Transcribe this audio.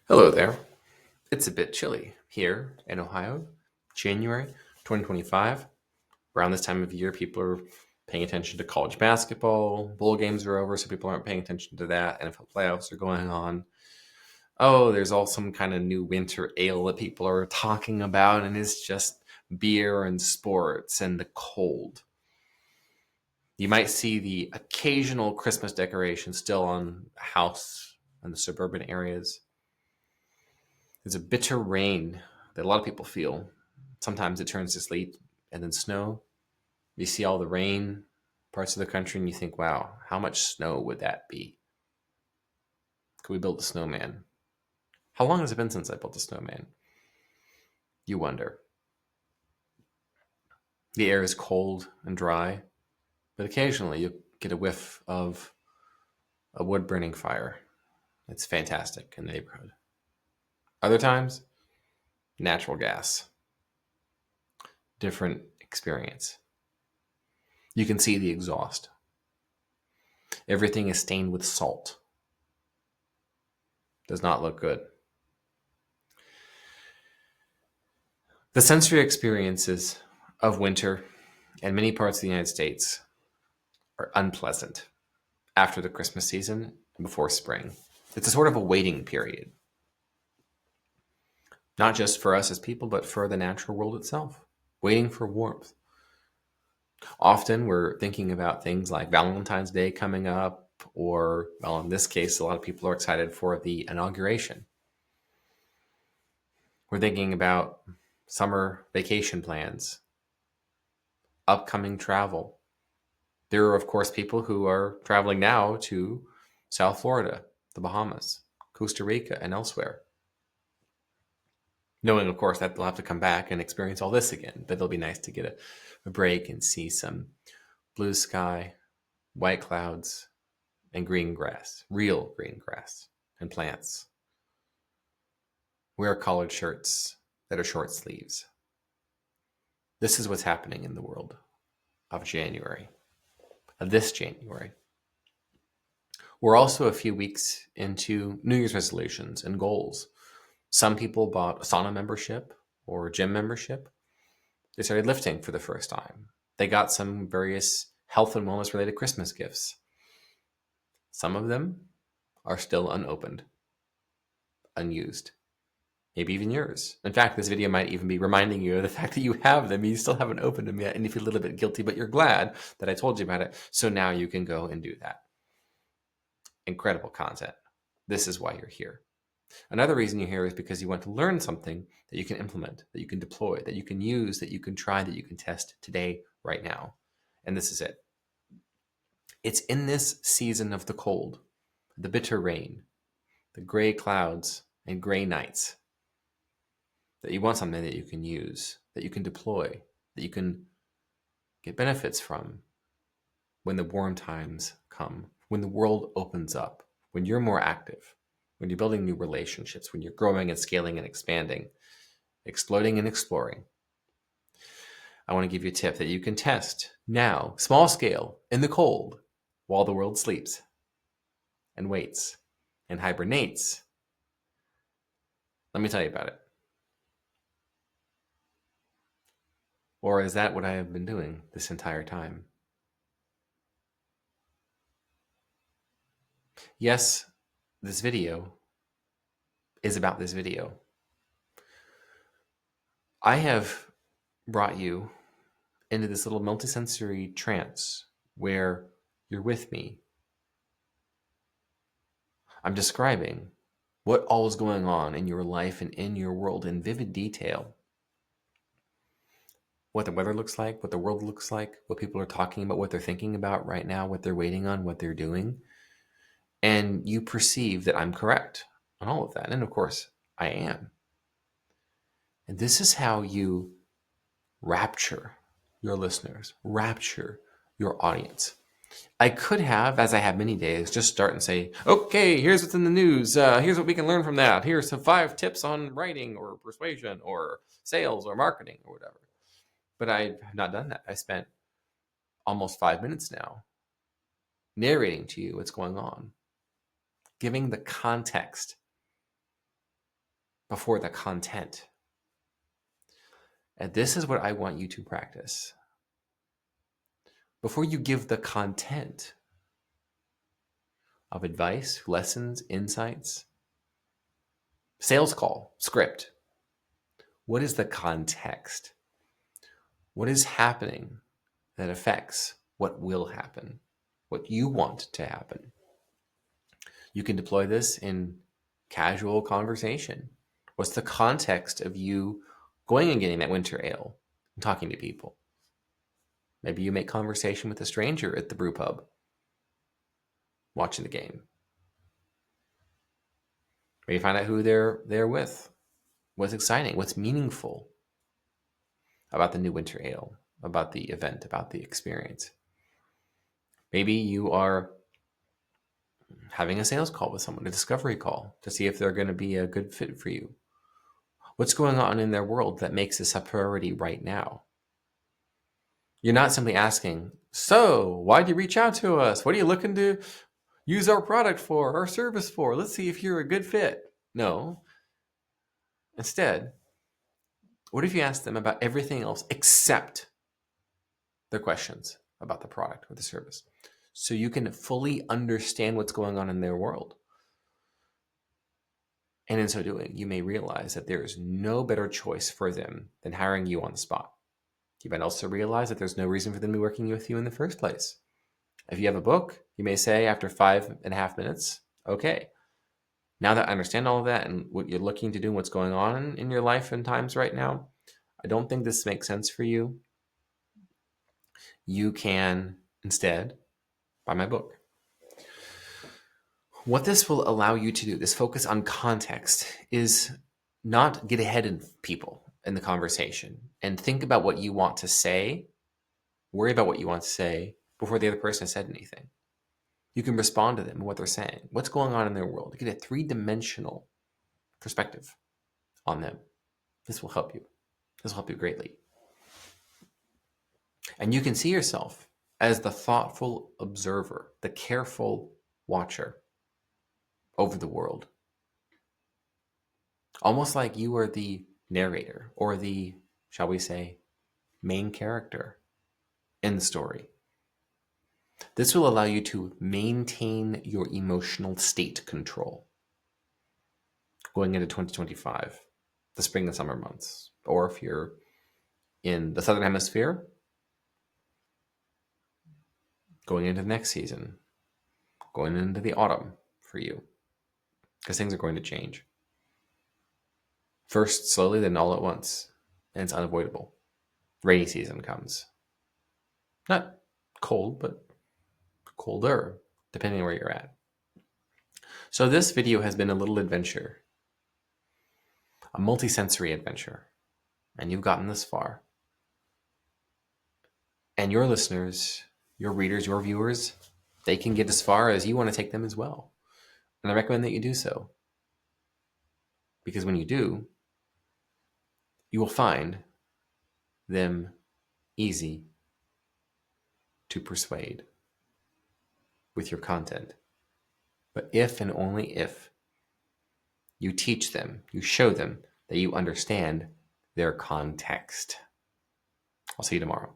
Hello there. It's a bit chilly here in Ohio, January 2025. Around this time of year, people are paying attention to college basketball. Bowl games are over, so people aren't paying attention to that. NFL playoffs are going on. Oh, there's all some kind of new winter ale that people are talking about, and it's just beer and sports and the cold. You might see the occasional Christmas decoration still on a house in the suburban areas. There's a bitter rain that a lot of people feel. Sometimes it turns to sleet and then snow. You see all the rain parts of the country and you think, wow, how much snow would that be? Could we build a snowman? How long has it been since I built a snowman? You wonder. The air is cold and dry, but occasionally you get a whiff of a wood burning fire. It's fantastic in the neighborhood. Other times, natural gas. Different experience. You can see the exhaust. Everything is stained with salt. Does not look good. The sensory experiences of winter in many parts of the United States are unpleasant after the Christmas season and before spring. It's a sort of a waiting period, not just for us as people, but for the natural world itself, waiting for warmth. Often we're thinking about things like Valentine's Day coming up, or, well, in this case, a lot of people are excited for the inauguration. We're thinking about summer vacation plans, upcoming travel. There are, of course, people who are traveling now to South Florida, the Bahamas, Costa Rica, and elsewhere. Knowing, of course, that they'll have to come back and experience all this again, but it'll be nice to get a break and see some blue sky, white clouds, and green grass, real green grass and plants. Wear collared shirts that are short sleeves. This is what's happening in the world of January, of this January. We're also a few weeks into New Year's resolutions and goals. Some people bought a sauna membership or a gym membership. They started lifting for the first time. They got some various health and wellness related Christmas gifts. Some of them are still unopened, unused, maybe even yours. In fact, this video might even be reminding you of the fact that you have them. You still haven't opened them yet, and you feel a little bit guilty, but you're glad that I told you about it. So now you can go and do that. Incredible content. This is why you're here. Another reason you're here is because you want to learn something that you can implement, that you can deploy, that you can use, that you can try, that you can test today, right now. And this is it. It's in this season of the cold, the bitter rain, the gray clouds and gray nights, that you want something that you can use, that you can deploy, that you can get benefits from when the warm times come, when the world opens up, when you're more active, when you're building new relationships, when you're growing and scaling and expanding, exploding and exploring. I want to give you a tip that you can test now, small scale, in the cold, while the world sleeps and waits and hibernates. Let me tell you about it. Or is that what I have been doing this entire time? Yes, this video is about this video. I have brought you into this little multisensory trance where you're with me. I'm describing what all is going on in your life and in your world in vivid detail. What the weather looks like, what the world looks like, what people are talking about, what they're thinking about right now, what they're waiting on, what they're doing. And you perceive that I'm correct on all of that. And of course, I am. And this is how you rapture your listeners, rapture your audience. I could have, as I have many days, just start and say, okay, here's what's in the news. Here's what we can learn from that. Here's some 5 tips on writing or persuasion or sales or marketing or whatever. But I have not done that. I spent almost 5 minutes now narrating to you what's going on, giving the context before the content. And this is what I want you to practice. Before you give the content of advice, lessons, insights, sales call, script, what is the context? What is happening that affects what will happen, what you want to happen? You can deploy this in casual conversation. What's the context of you going and getting that winter ale and talking to people? Maybe you make conversation with a stranger at the brew pub, watching the game. Maybe find out who they're with, what's exciting, what's meaningful about the new winter ale, about the event, about the experience. Maybe you are having a sales call with someone, a discovery call, to see if they're going to be a good fit for you. What's going on in their world that makes this a priority right now? You're not simply asking, so why'd you reach out to us? What are you looking to use our product for, our service for? Let's see if you're a good fit. No. Instead, what if you ask them about everything else except their questions about the product or the service, so you can fully understand what's going on in their world? And in so doing, you may realize that there is no better choice for them than hiring you on the spot. You might also realize that there's no reason for them to be working with you in the first place. If you have a book, you may say after 5.5 minutes, okay, now that I understand all of that and what you're looking to do and what's going on in your life and times right now, I don't think this makes sense for you. You can instead buy my book. What this will allow you to do, this focus on context, is not get ahead of people in the conversation and think about what you want to say, worry about what you want to say before the other person has said anything. You can respond to them and what they're saying, what's going on in their world. You get a 3-dimensional perspective on them. This will help you. This will help you greatly. And you can see yourself as the thoughtful observer, the careful watcher over the world. Almost like you are the narrator or the, shall we say, main character in the story. This will allow you to maintain your emotional state control going into 2025, the spring and summer months. Or if you're in the Southern Hemisphere, going into the next season, going into the autumn for you, because things are going to change. First slowly, then all at once, and it's unavoidable. Rainy season comes. Not cold, but colder, depending on where you're at. So this video has been a little adventure, a multi-sensory adventure, and you've gotten this far. And your listeners, your readers, your viewers, they can get as far as you want to take them as well. And I recommend that you do so. Because when you do, you will find them easy to persuade with your content. But if and only if you teach them, you show them that you understand their context. I'll see you tomorrow.